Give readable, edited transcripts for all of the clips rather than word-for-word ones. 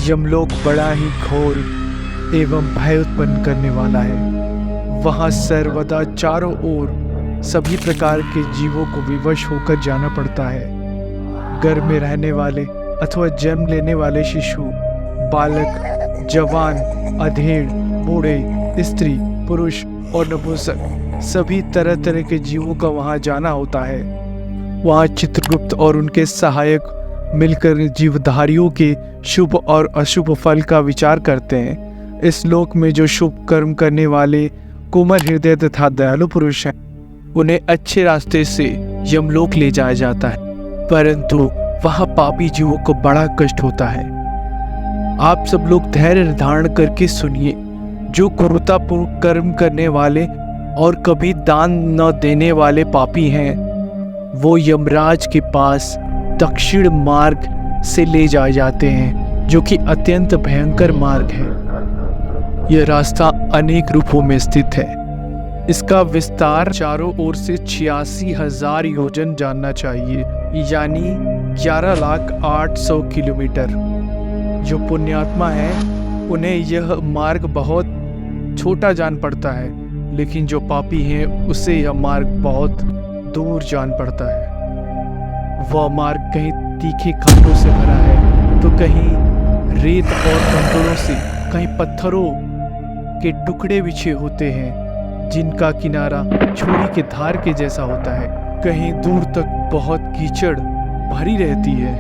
यमलोक बड़ा ही घोर एवं भय उत्पन्न करने वाला है। वहाँ सर्वदा चारों ओर सभी प्रकार के जीवों को विवश होकर जाना पड़ता है। गर्भ में रहने वाले अथवा जन्म लेने वाले शिशु, बालक, जवान, अधेड़, बूढ़े, स्त्री, पुरुष और नपुंसक सभी तरह तरह के जीवों का वहाँ जाना होता है। वहाँ चित्रगुप्त और उनके सहायक मिलकर जीवधारियों के शुभ और अशुभ फल का विचार करते हैं। इस लोक में जो शुभ कर्म करने वाले कोमल हृदय तथा दयालु पुरुष हैं, उन्हें अच्छे रास्ते से यमलोक ले जाया जाता है, परंतु वहाँ पापी जीवों को बड़ा कष्ट होता है। आप सब लोग धैर्य धारण करके सुनिए। जो क्रूरतापूर्ण कर्म करने वाले और कभी दान न देने वाले पापी हैं, वो यमराज के पास दक्षिण मार्ग से ले जाए जाते हैं, जो कि अत्यंत भयंकर मार्ग है। यह रास्ता अनेक रूपों में स्थित है। इसका विस्तार चारों ओर से 86,000 योजन जानना चाहिए, यानी 11,08,000 किलोमीटर। जो पुण्यात्मा है उन्हें यह मार्ग बहुत छोटा जान पड़ता है, लेकिन जो पापी हैं उसे यह मार्ग बहुत दूर जान पड़ता है। वह मार्ग कहीं तीखे कांटों से भरा है, तो कहीं रेत और कंकड़ों से, कहीं पत्थरों के टुकड़े बिछे होते हैं जिनका किनारा छुरी के धार के जैसा होता है। कहीं दूर तक बहुत कीचड़ भरी रहती है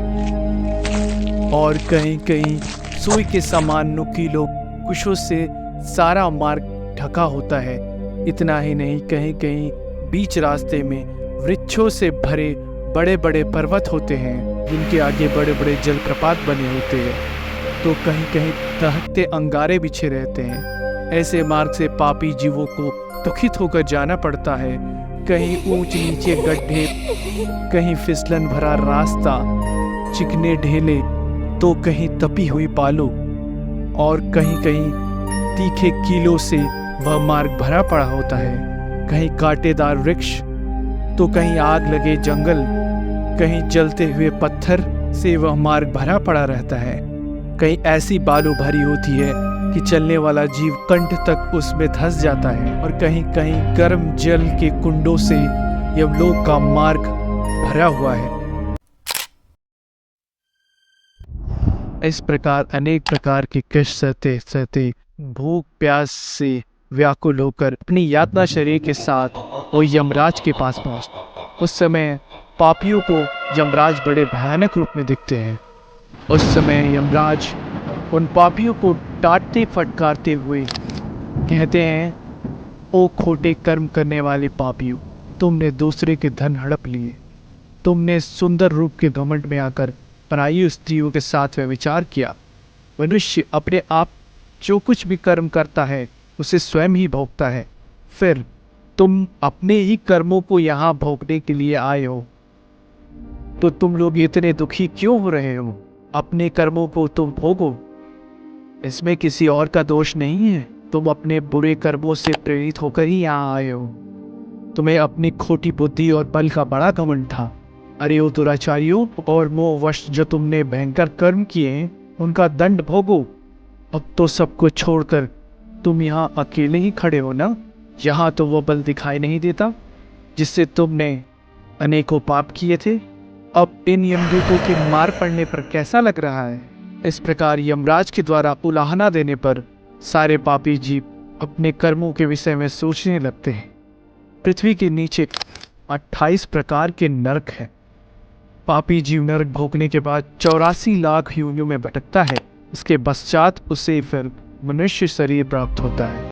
और कहीं कहीं सुई के समान नुकीलों कुशों से सारा मार्ग ढका होता है। इतना ही नहीं, कहीं कहीं बीच रास्ते में वृक्षों से भरे बड़े बड़े पर्वत होते हैं, जिनके आगे बड़े बड़े जलप्रपात बने होते हैं, तो कहीं कहीं दहकते अंगारे बिछे रहते हैं। ऐसे मार्ग से पापी जीवों को दुखित होकर जाना पड़ता है। कहीं ऊंच नीचे गड्ढे, कहीं फिसलन भरा रास्ता, चिकने ढेले, तो कहीं तपी हुई बालू और कहीं कहीं तीखे कीलों से वह मार्ग भरा पड़ा होता है। कहीं कांटेदार वृक्ष, तो कहीं आग लगे जंगल, कहीं जलते हुए पत्थर से वह मार्ग भरा पड़ा रहता है। कहीं ऐसी बालू भरी होती है कि चलने वाला जीव कंठ तक उसमें धंस जाता है, और कहीं कहीं गर्म जल के कुंडों से यमलोक का मार्ग भरा हुआ है। इस प्रकार अनेक प्रकार के कष्ट सहते सहते, भूख प्यास से व्याकुल होकर अपनी यातना शरीर के साथ वो यमराज के पास पहुंचता। उस समय पापियों को यमराज बड़े भयानक रूप में दिखते हैं। उस समय यमराज उन पापियों को डांटते फटकारते हुए कहते हैं, ओ खोटे कर्म करने वाले पापियों, तुमने दूसरे के धन हड़प लिए। तुमने सुंदर रूप के घमंड में आकर पराई स्त्रियों के साथ व्यभिचार किया। मनुष्य अपने आप जो कुछ भी कर्म करता है उसे स्वयं ही भोगता है। फिर तुम अपने ही कर्मों को यहाँ भोगने के लिए आए हो, तो तुम लोग इतने दुखी क्यों हो रहे हो? अपने कर्मों को तुम भोगो, इसमें किसी और का दोष नहीं है। तुम अपने बुरे कर्मों से प्रेरित होकर ही यहाँ आए हो। तुम्हें अपनी खोटी बुद्धि और बल का बड़ा घमंड था। अरे ओ दुराचारियों और मोहवश जो तुमने भयंकर कर्म किए, उनका दंड भोगो। अब तो सबको छोड़कर तुम यहाँ अकेले ही खड़े हो ना? यहाँ तो वो बल दिखाई नहीं देता जिससे तुमने अनेकों पाप किए थे। अब इन यमदूतों के मार पड़ने पर कैसा लग रहा है? इस प्रकार यमराज के द्वारा उलाहना देने पर सारे पापी जीव अपने कर्मों के विषय में सोचने लगते हैं। पृथ्वी के नीचे 28 प्रकार के नरक हैं। पापी जीव नरक भोगने के बाद 84 लाख योनियों में भटकता है। इसके पश्चात उसे फिर मनुष्य शरीर प्राप्त होता है।